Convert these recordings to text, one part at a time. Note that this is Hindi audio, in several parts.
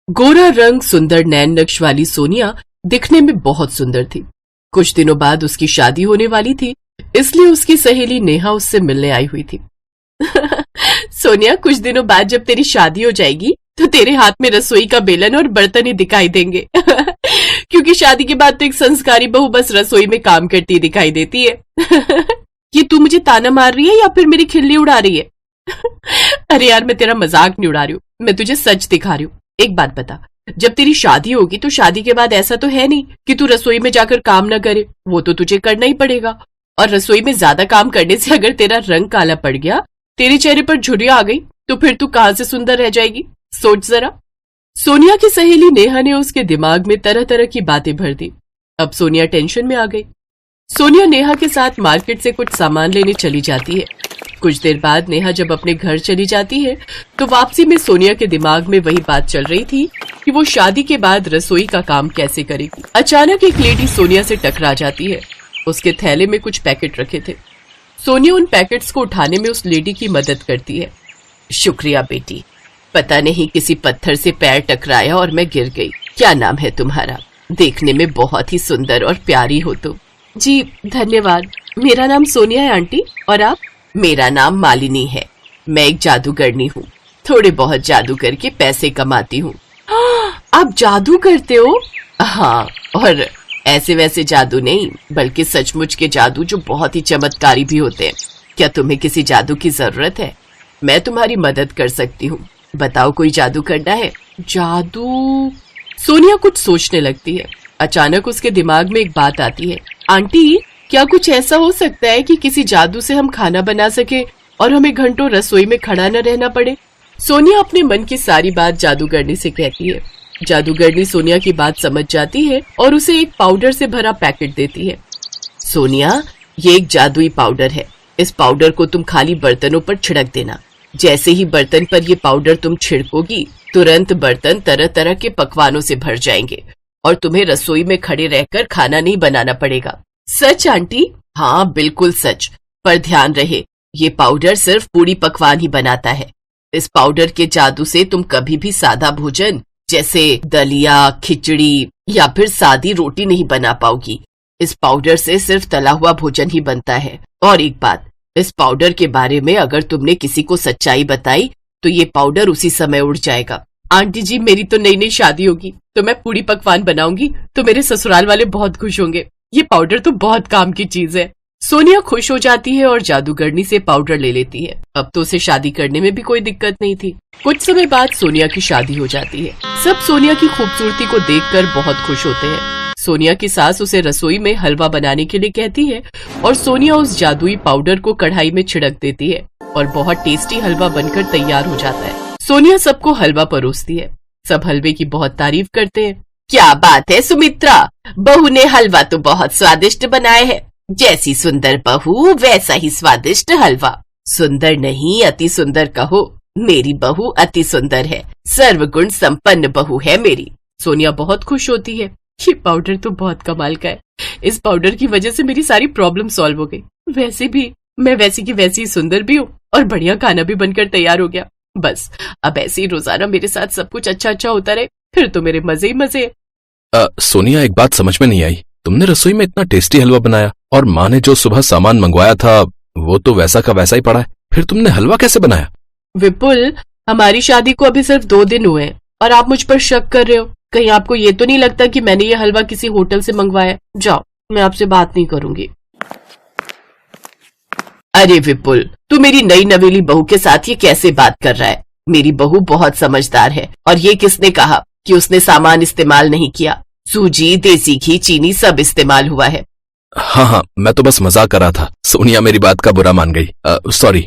गोरा रंग, सुंदर नैन नक्श वाली सोनिया दिखने में बहुत सुंदर थी। कुछ दिनों बाद उसकी शादी होने वाली थी, इसलिए उसकी सहेली नेहा उससे मिलने आई हुई थी। सोनिया, कुछ दिनों बाद जब तेरी शादी हो जाएगी तो तेरे हाथ में रसोई का बेलन और बर्तन ही दिखाई देंगे। क्योंकि शादी के बाद तो एक संस्कारी बहू बस रसोई में काम करती दिखाई देती है। ये तू मुझे ताना मार रही है या फिर मेरी खिल्ली उड़ा रही है? अरे यार, मैं तेरा मजाक नहीं उड़ा रही हूँ, मैं तुझे सच दिखा रही हूँ। एक बात बता, जब तेरी शादी होगी तो शादी के बाद ऐसा तो है नहीं कि तू रसोई में जाकर काम न करे, वो तो तुझे करना ही पड़ेगा। और रसोई में ज्यादा काम करने से अगर तेरा रंग काला पड़ गया, तेरे चेहरे पर झुर्रियां आ गई, तो फिर तू कहां से सुंदर रह जाएगी? सोच जरा। सोनिया की सहेली नेहा ने उसके दिमाग में तरह तरह की बातें भर दी। अब सोनिया टेंशन में आ गई। सोनिया नेहा के साथ मार्केट से कुछ सामान लेने चली जाती है। कुछ देर बाद नेहा जब अपने घर चली जाती है तो वापसी में सोनिया के दिमाग में वही बात चल रही थी कि वो शादी के बाद रसोई का काम कैसे करेगी। अचानक एक लेडी सोनिया से टकरा जाती है। उसके थैले में कुछ पैकेट रखे थे। सोनिया उन पैकेट्स को उठाने में उस लेडी की मदद करती है। शुक्रिया बेटी, पता नहीं किसी पत्थर से पैर टकराया और मैं गिर गई। क्या नाम है तुम्हारा? देखने में बहुत ही सुंदर और प्यारी हो तुम। जी धन्यवाद, मेरा नाम सोनिया है आंटी। और आप? मेरा नाम मालिनी है। मैं एक जादूगरनी हूँ, थोड़े बहुत जादू करके पैसे कमाती हूँ। आप जादू करते हो? हाँ, और ऐसे वैसे जादू नहीं, बल्कि सचमुच के जादू जो बहुत ही चमत्कारी भी होते हैं। क्या तुम्हें किसी जादू की जरूरत है? मैं तुम्हारी मदद कर सकती हूँ। बताओ, कोई जादू करना है? जादू? सोनिया कुछ सोचने लगती है। अचानक उसके दिमाग में एक बात आती है। आंटी, क्या कुछ ऐसा हो सकता है कि किसी जादू से हम खाना बना सके और हमें घंटों रसोई में खड़ा न रहना पड़े? सोनिया अपने मन की सारी बात जादूगरनी से कहती है। जादूगरनी सोनिया की बात समझ जाती है और उसे एक पाउडर से भरा पैकेट देती है। सोनिया, ये एक जादुई पाउडर है। इस पाउडर को तुम खाली बर्तनों पर छिड़क देना। जैसे ही बर्तन पर ये पाउडर तुम छिड़कोगी, तुरंत बर्तन तरह तरह के पकवानों से भर जाएंगे और तुम्हें रसोई में खड़े रहकर खाना नहीं बनाना पड़ेगा। सच आंटी? हाँ, बिल्कुल सच। पर ध्यान रहे, ये पाउडर सिर्फ पूरी पकवान ही बनाता है। इस पाउडर के जादू से तुम कभी भी सादा भोजन जैसे दलिया, खिचड़ी या फिर सादी रोटी नहीं बना पाओगी। इस पाउडर से सिर्फ तला हुआ भोजन ही बनता है। और एक बात, इस पाउडर के बारे में अगर तुमने किसी को सच्चाई बताई तो ये पाउडर उसी समय उड़ जाएगा। आंटी जी, मेरी तो नई नई शादी होगी तो मैं पूरी पकवान बनाऊंगी तो मेरे ससुराल वाले बहुत खुश होंगे। ये पाउडर तो बहुत काम की चीज है। सोनिया खुश हो जाती है और जादूगरनी से पाउडर ले लेती है। अब तो उसे शादी करने में भी कोई दिक्कत नहीं थी। कुछ समय बाद सोनिया की शादी हो जाती है। सब सोनिया की खूबसूरती को देखकर बहुत खुश होते हैं। सोनिया की सास उसे रसोई में हलवा बनाने के लिए कहती है और सोनिया उस जादुई पाउडर को कढ़ाई में छिड़क देती है और बहुत टेस्टी हलवा बनकर तैयार हो जाता है। सोनिया सबको हलवा परोसती है। सब हलवे की बहुत तारीफ करते हैं। क्या बात है सुमित्रा, बहू ने हलवा तो बहुत स्वादिष्ट बनाया है। जैसी सुंदर बहू वैसा ही स्वादिष्ट हलवा। सुंदर नहीं, अति सुंदर कहो। मेरी बहू अति सुंदर है, सर्वगुण संपन्न बहू है मेरी। सोनिया बहुत खुश होती है। ये पाउडर तो बहुत कमाल का है। इस पाउडर की वजह से मेरी सारी प्रॉब्लम सॉल्व हो गई। वैसे भी मैं वैसी की वैसी ही सुंदर भी हूँ और बढ़िया खाना भी बनकर तैयार हो गया। बस अब ऐसे ही रोजाना मेरे साथ सब कुछ अच्छा अच्छा होता रहे, फिर तो मेरे मजे ही मजे। सोनिया, एक बात समझ में नहीं आई। तुमने रसोई में इतना टेस्टी हलवा बनाया और माँ ने जो सुबह सामान मंगवाया था वो तो वैसा का वैसा ही पड़ा है, फिर तुमने हलवा कैसे बनाया? विपुल, हमारी शादी को अभी सिर्फ 2 दिन हुए हैं और आप मुझ पर शक कर रहे हो। कहीं आपको ये तो नहीं लगता कि मैंने ये हलवा किसी होटल से मंगवाया? जाओ, मैं आपसे बात नहीं करूंगी। अरे विपुल, तू मेरी नई नवेली बहू के साथ ये कैसे बात कर रहा है? मेरी बहू बहुत समझदार है और ये किसने कहा कि उसने सामान इस्तेमाल नहीं किया? सूजी, देसी घी, चीनी सब इस्तेमाल हुआ है। हाँ, मैं तो बस मजाक कर रहा था। सोनिया मेरी बात का बुरा मान गई। सॉरी।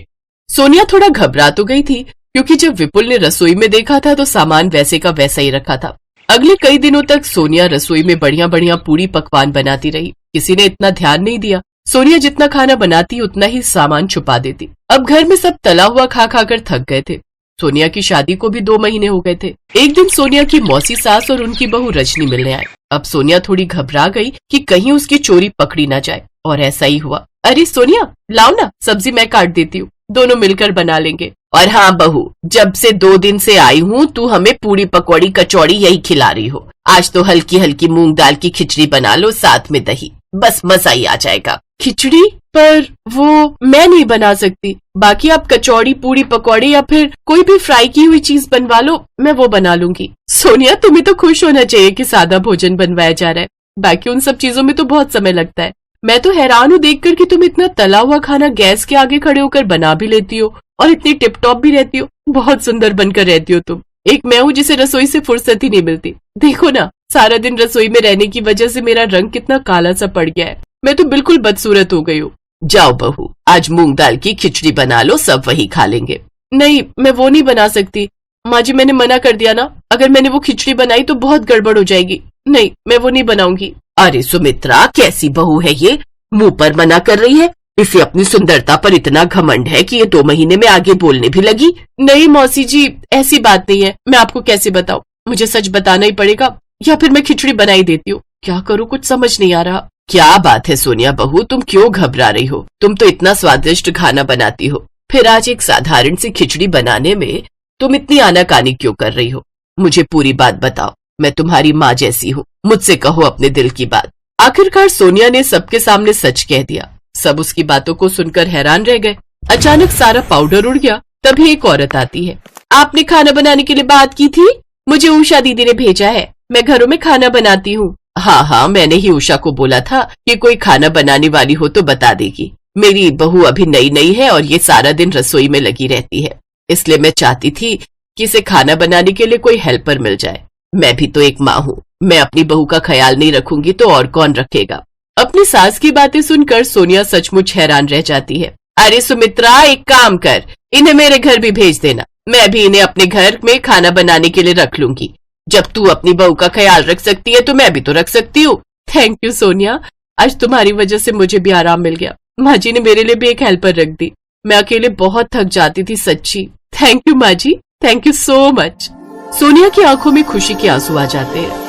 सोनिया थोड़ा घबरा तो गई थी क्योंकि जब विपुल ने रसोई में देखा था तो सामान वैसे का वैसा ही रखा था। अगले कई दिनों तक सोनिया रसोई में बढ़िया बढ़िया पूरी पकवान बनाती रही। किसी ने इतना ध्यान नहीं दिया। सोनिया जितना खाना बनाती उतना ही सामान छुपा देती। अब घर में सब तला हुआ खा खाकर थक गए थे। सोनिया की शादी को भी 2 महीने हो गए थे। एक दिन सोनिया की मौसी सास और उनकी बहू रजनी मिलने आए। अब सोनिया थोड़ी घबरा गई कि कहीं उसकी चोरी पकड़ी ना जाए, और ऐसा ही हुआ। अरे सोनिया, लाओ ना, सब्जी मैं काट देती हूँ, दोनों मिलकर बना लेंगे। और हाँ बहू, जब से 2 दिन से आई हूँ तू हमें पूड़ी पकौड़ी कचौड़ी यही खिला रही हो। आज तो हल्की हल्की मूंग दाल की खिचड़ी बना लो, साथ में दही, बस मजा ही आ जाएगा। खिचड़ी? पर वो मैं नहीं बना सकती। बाकी आप कचौड़ी, पूड़ी पकौड़ी या फिर कोई भी फ्राई की हुई चीज बनवा लो, मैं वो बना लूंगी। सोनिया, तुम्हें तो खुश होना चाहिए कि सादा भोजन बनवाया जा रहा है। बाकी उन सब चीजों में तो बहुत समय लगता है। मैं तो हैरान हूँ देखकर कि तुम इतना तला हुआ खाना गैस के आगे खड़े होकर बना भी लेती हो और इतनी टिप टॉप भी रहती हो। बहुत सुंदर बनकर रहती हो तुम। एक मैं हूँ जिसे रसोई से फुर्सत ही नहीं मिलती। देखो ना, सारा दिन रसोई में रहने की वजह से मेरा रंग कितना काला सा पड़ गया है। मैं तो बिल्कुल बदसूरत हो गई हूँ। जाओ बहू, आज मूंग दाल की खिचड़ी बना लो, सब वही खा लेंगे। नहीं, मैं वो नहीं बना सकती। माँ जी, मैंने मना कर दिया ना। अगर मैंने वो खिचड़ी बनाई तो बहुत गड़बड़ हो जाएगी। नहीं, मैं वो नहीं बनाऊंगी। अरे सुमित्रा, कैसी बहू है ये, मुंह पर मना कर रही है। इसे अपनी सुंदरता पर इतना घमंड है कि ये 2 महीने में आगे बोलने भी लगी। नहीं मौसी जी, ऐसी बात नहीं है। मैं आपको कैसे बताऊं? मुझे सच बताना ही पड़ेगा, या फिर मैं खिचड़ी बनाई देती हूँ। क्या करूँ, कुछ समझ नहीं आ रहा। क्या बात है सोनिया बहू, तुम क्यों घबरा रही हो? तुम तो इतना स्वादिष्ट खाना बनाती हो, फिर आज एक साधारण सी खिचड़ी बनाने में तुम इतनी आनाकानी क्यों कर रही हो? मुझे पूरी बात बताओ। मैं तुम्हारी माँ जैसी हूँ, मुझसे कहो अपने दिल की बात। आखिरकार सोनिया ने सबके सामने सच कह दिया। सब उसकी बातों को सुनकर हैरान रह गए। अचानक सारा पाउडर उड़ गया। तभी एक औरत आती है। आपने खाना बनाने के लिए बात की थी? मुझे उषा दीदी ने भेजा है। मैं घरों में खाना बनाती हूँ। हाँ, मैंने ही उषा को बोला था कि कोई खाना बनाने वाली हो तो बता देगी। मेरी बहू अभी नई नई है और ये सारा दिन रसोई में लगी रहती है, इसलिए मैं चाहती थी कि इसे खाना बनाने के लिए कोई हेल्पर मिल जाए। मैं भी तो एक माँ हूँ, मैं अपनी बहू का ख्याल नहीं रखूंगी तो और कौन रखेगा? अपनी सास की बातें सुनकर सोनिया सचमुच हैरान रह जाती है। अरे सुमित्रा, एक काम कर, इन्हें मेरे घर भी भेज देना। मैं भी इन्हें अपने घर में खाना बनाने के लिए रख लूंगी। जब तू अपनी बहू का ख्याल रख सकती है तो मैं भी तो रख सकती हूँ। थैंक यू सोनिया, आज तुम्हारी वजह से मुझे भी आराम मिल गया। माँ जी ने मेरे लिए भी एक हेल्पर रख दी। मैं अकेले बहुत थक जाती थी सच्ची। थैंक यू माँ जी, thank you so much. Sonia की आंखों में खुशी के आंसू आ जाते हैं।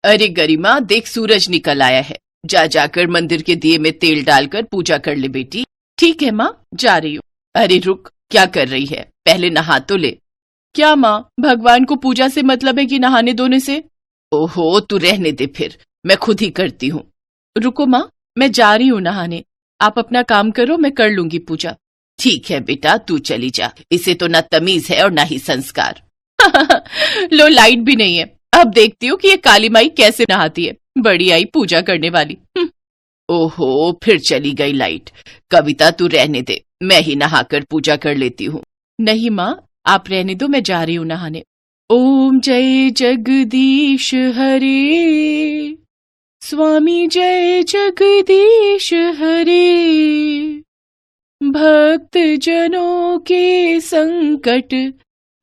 अरे गरिमा, देख सूरज निकल आया है। जा जाकर मंदिर के दिए में तेल डालकर पूजा कर ले बेटी। ठीक है माँ, जा रही हूँ। अरे रुक, क्या कर रही है? पहले नहा तो ले। क्या माँ, भगवान को पूजा से मतलब है कि नहाने धोने से? ओहो, तू रहने दे, फिर मैं खुद ही करती हूँ। रुको माँ, मैं जा रही हूँ नहाने। आप अपना काम करो, मैं कर लूंगी पूजा। ठीक है बेटा, तू चली जा। इसे तो ना तमीज है और ना ही संस्कार। लो, लाइट भी नहीं है। अब देखती हूँ कि ये काली माई कैसे नहाती है। बड़ी आई पूजा करने वाली। ओहो, फिर चली गई लाइट। कविता, तू रहने दे, मैं ही नहाकर पूजा कर लेती हूँ। नहीं माँ, आप रहने दो, मैं जा रही हूँ नहाने। ओम जय जगदीश हरे, स्वामी जय जगदीश हरे। भक्त जनों के संकट,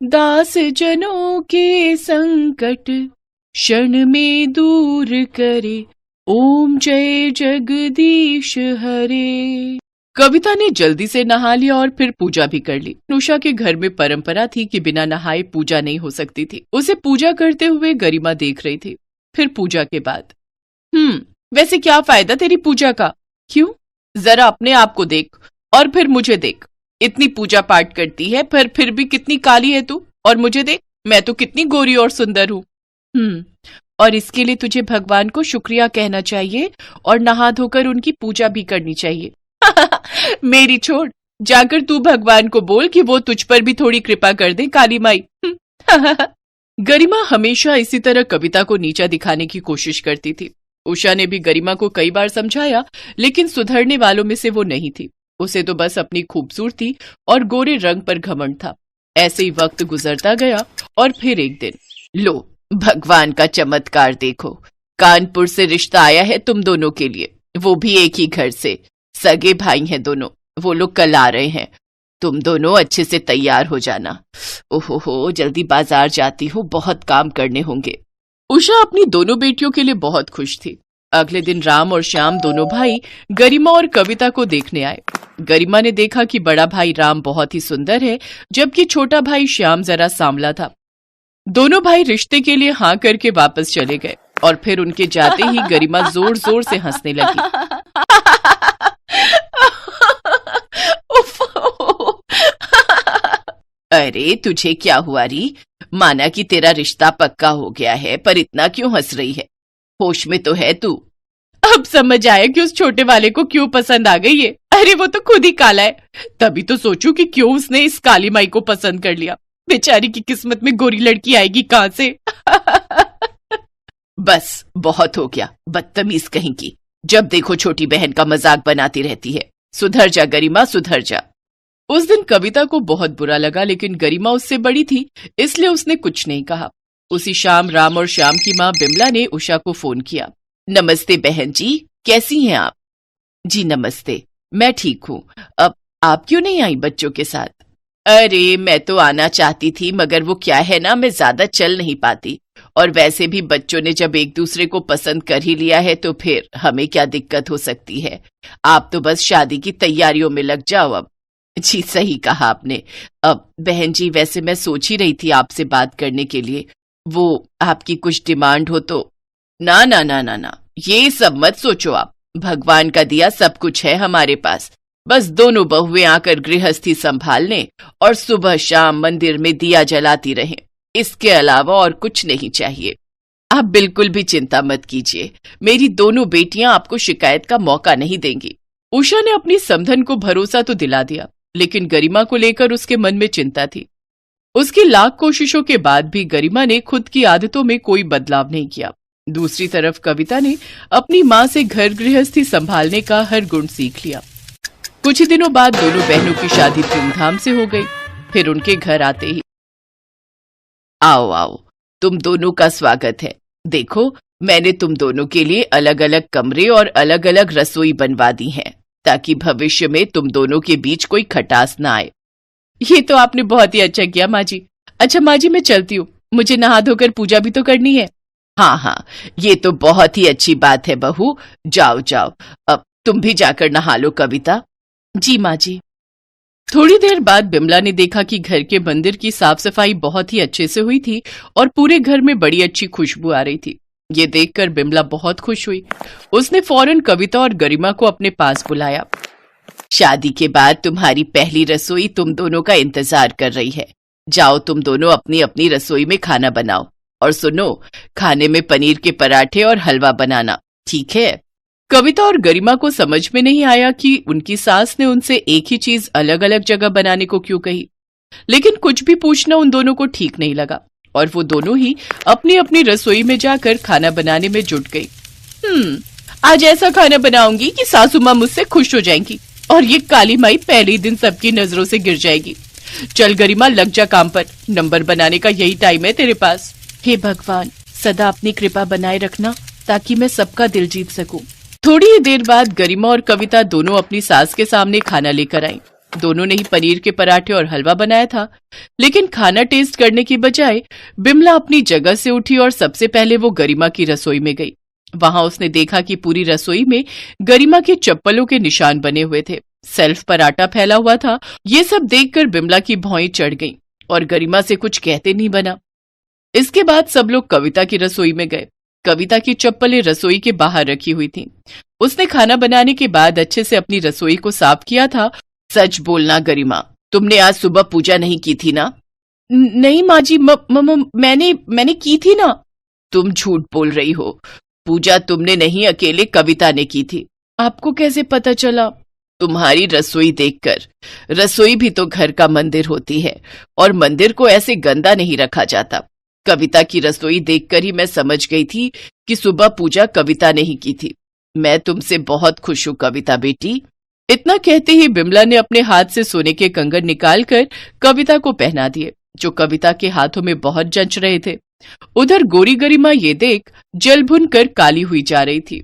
दास जनों के संकट, क्षण में दूर करे। ओम जय जगदीश हरे। कविता ने जल्दी से नहा लिया और फिर पूजा भी कर ली। उषा के घर में परंपरा थी कि बिना नहाए पूजा नहीं हो सकती थी। उसे पूजा करते हुए गरिमा देख रही थी। फिर पूजा के बाद, वैसे क्या फायदा तेरी पूजा का? क्यों? जरा अपने आप को देख और फिर मुझे देख। इतनी पूजा पाठ करती है पर फिर भी कितनी काली है तू। और मुझे देख, मैं तो कितनी गोरी और सुंदर हूँ। और इसके लिए तुझे भगवान को शुक्रिया कहना चाहिए और नहा धोकर उनकी पूजा भी करनी चाहिए। मेरी छोड़, जाकर तू भगवान को बोल कि वो तुझ पर भी थोड़ी कृपा कर दे काली माई। गरिमा हमेशा इसी तरह कविता को नीचा दिखाने की कोशिश करती थी। उषा ने भी गरिमा को कई बार समझाया, लेकिन सुधरने वालों में से वो नहीं थी। उसे तो बस अपनी खूबसूरती और गोरे रंग पर घमंड था। ऐसे ही वक्त गुजरता गया और फिर एक दिन, लो भगवान का चमत्कार देखो। कानपुर से रिश्ता आया है तुम दोनों के लिए, वो भी एक ही घर से। सगे भाई हैं दोनों। वो लोग कल आ रहे हैं। तुम दोनों अच्छे से तैयार हो जाना। ओहो, जल्दी बाजार जाती हूँ, बहुत काम करने होंगे। उषा अपनी दोनों बेटियों के लिए बहुत खुश थी। अगले दिन राम और श्याम दोनों भाई गरिमा और कविता को देखने आए। गरिमा ने देखा कि बड़ा भाई राम बहुत ही सुंदर है, जबकि छोटा भाई श्याम जरा सांवला था। दोनों भाई रिश्ते के लिए हाँ करके वापस चले गए और फिर उनके जाते ही गरिमा जोर जोर से हंसने लगी। उफ। अरे तुझे क्या हुआ री? माना कि तेरा रिश्ता पक्का हो गया है, पर इतना क्यों हंस रही है? होश में तो है तू? अब समझ आया कि उस छोटे वाले को क्यों पसंद आ गई है। अरे वो तो खुद ही काला है, तभी तो सोचू कि क्यों उसने इस काली माई को पसंद कर लिया। बेचारी की किस्मत में गोरी लड़की आएगी कहां से? बस बहुत हो गया, बदतमीज कहीं की। जब देखो छोटी बहन का मजाक बनाती रहती है। सुधर जा गरिमा, सुधर जा। उस दिन कविता को बहुत बुरा लगा, लेकिन गरिमा उससे बड़ी थी, इसलिए उसने कुछ नहीं कहा। उसी शाम राम और श्याम की माँ बिमला ने उषा को फोन किया। नमस्ते बहन जी, कैसी हैं आप? जी नमस्ते, मैं ठीक हूँ। अब आप क्यों नहीं आई बच्चों के साथ? अरे मैं तो आना चाहती थी, मगर वो क्या है ना, मैं ज्यादा चल नहीं पाती। और वैसे भी बच्चों ने जब एक दूसरे को पसंद कर ही लिया है तो फिर हमें क्या दिक्कत हो सकती है। आप तो बस शादी की तैयारियों में लग जाओ अब। जी सही कहा आपने। अब बहन जी, वैसे मैं सोच ही रही थी आपसे बात करने के लिए। वो आपकी कुछ डिमांड हो तो? ना ना ना ना ना, ये सब मत सोचो आप। भगवान का दिया सब कुछ है हमारे पास। बस दोनों बहुएं आकर गृहस्थी संभालने और सुबह शाम मंदिर में दिया जलाती रहें, इसके अलावा और कुछ नहीं चाहिए। आप बिल्कुल भी चिंता मत कीजिए, मेरी दोनों बेटियां आपको शिकायत का मौका नहीं देंगी। उषा ने अपनी समधन को भरोसा तो दिला दिया, लेकिन गरिमा को लेकर उसके मन में चिंता थी। उसकी लाख कोशिशों के बाद भी गरिमा ने खुद की आदतों में कोई बदलाव नहीं किया। दूसरी तरफ कविता ने अपनी माँ से घर गृहस्थी संभालने का हर गुण सीख लिया। कुछ ही दिनों बाद दोनों बहनों की शादी धूमधाम से हो गई। फिर उनके घर आते ही, आओ आओ, तुम दोनों का स्वागत है। देखो, मैंने तुम दोनों के लिए अलग अलग कमरे और अलग अलग रसोई बनवा दी हैं, ताकि भविष्य में तुम दोनों के बीच कोई खटास ना आए। ये तो आपने बहुत ही अच्छा किया माँ जी। अच्छा माँ जी, मैं चलती हूँ, मुझे नहा धोकर पूजा भी तो करनी है। हाँ हाँ, ये तो बहुत ही अच्छी बात है बहू, जाओ जाओ। अब तुम भी जाकर नहा लो कविता। जी माँ जी। थोड़ी देर बाद बिमला ने देखा कि घर के मंदिर की साफ सफाई बहुत ही अच्छे से हुई थी और पूरे घर में बड़ी अच्छी खुशबू आ रही थी। ये देखकर बिमला बहुत खुश हुई। उसने फौरन कविता और गरिमा को अपने पास बुलाया। शादी के बाद तुम्हारी पहली रसोई तुम दोनों का इंतजार कर रही है। जाओ तुम दोनों अपनी अपनी रसोई में खाना बनाओ, और सुनो, खाने में पनीर के पराठे और हलवा बनाना, ठीक है? कविता और गरिमा को समझ में नहीं आया कि उनकी सास ने उनसे एक ही चीज अलग अलग जगह बनाने को क्यों कही, लेकिन कुछ भी पूछना उन दोनों को ठीक नहीं लगा और वो दोनों ही अपनी अपनी रसोई में जाकर खाना बनाने में जुट गई। आज ऐसा खाना बनाऊंगी कि सासू माँ मुझसे खुश हो जाएंगी और ये काली माई पहले ही दिन सबकी नजरों से गिर जाएगी। चल गरिमा, लग जा काम पर, नंबर बनाने का यही टाइम है तेरे पास। हे भगवान, सदा अपनी कृपा बनाए रखना ताकि मैं सबका दिल जीत सकूं। थोड़ी ही देर बाद गरिमा और कविता दोनों अपनी सास के सामने खाना लेकर आई। दोनों ने ही पनीर के पराठे और हलवा बनाया था, लेकिन खाना टेस्ट करने की बजाय बिमला अपनी जगह से उठी और सबसे पहले वो गरिमा की रसोई में गई। वहां उसने देखा कि पूरी रसोई में गरिमा के चप्पलों के निशान बने हुए थे, सेल्फ पर आटा फैला हुआ था। ये सब देखकर बिमला की भौएं चढ़ गईं और गरिमा से कुछ कहते नहीं बना। इसके बाद सब लोग कविता की रसोई में गए। कविता की चप्पलें रसोई के बाहर रखी हुई थीं। उसने खाना बनाने के बाद अच्छे से अपनी रसोई को साफ किया था। सच बोलना गरिमा, तुमने आज सुबह पूजा नहीं की थी ना? नहीं माँ जी, मैंने की थी ना। तुम झूठ बोल रही हो। पूजा तुमने नहीं, अकेले कविता ने की थी। आपको कैसे पता चला? तुम्हारी रसोई देखकर। रसोई भी तो घर का मंदिर होती है और मंदिर को ऐसे गंदा नहीं रखा जाता। कविता की रसोई देखकर ही मैं समझ गई थी कि सुबह पूजा कविता ने ही की थी। मैं तुमसे बहुत खुश हूँ कविता बेटी। इतना कहते ही बिमला ने अपने हाथ से सोने के कंगन निकालकर कविता को पहना दिए, जो कविता के हाथों में बहुत जंच रहे थे। उधर गोरी गरिमा ये देख जल भुन कर काली हुई जा रही थी।